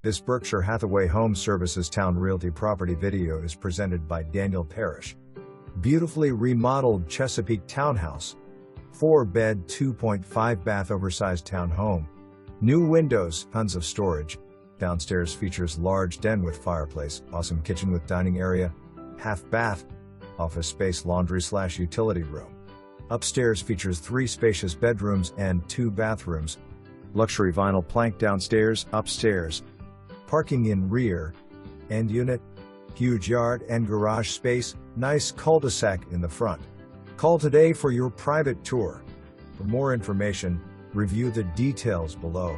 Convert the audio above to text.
This Berkshire Hathaway Home Services Towne Realty property video is presented by Daniel.parrish. Beautifully remodeled Chesapeake townhouse. 4-bed, 2.5-bath oversized town home. New windows, tons of storage. Downstairs features large den with fireplace, awesome kitchen with dining area, half bath, office space, laundry/utility room. Upstairs features 3 spacious bedrooms and 2 bathrooms. Luxury vinyl plank downstairs, upstairs. Parking in rear. End unit. Huge yard and garage space, nice cul-de-sac in the front. Call today for your private tour. For more information, review the details below.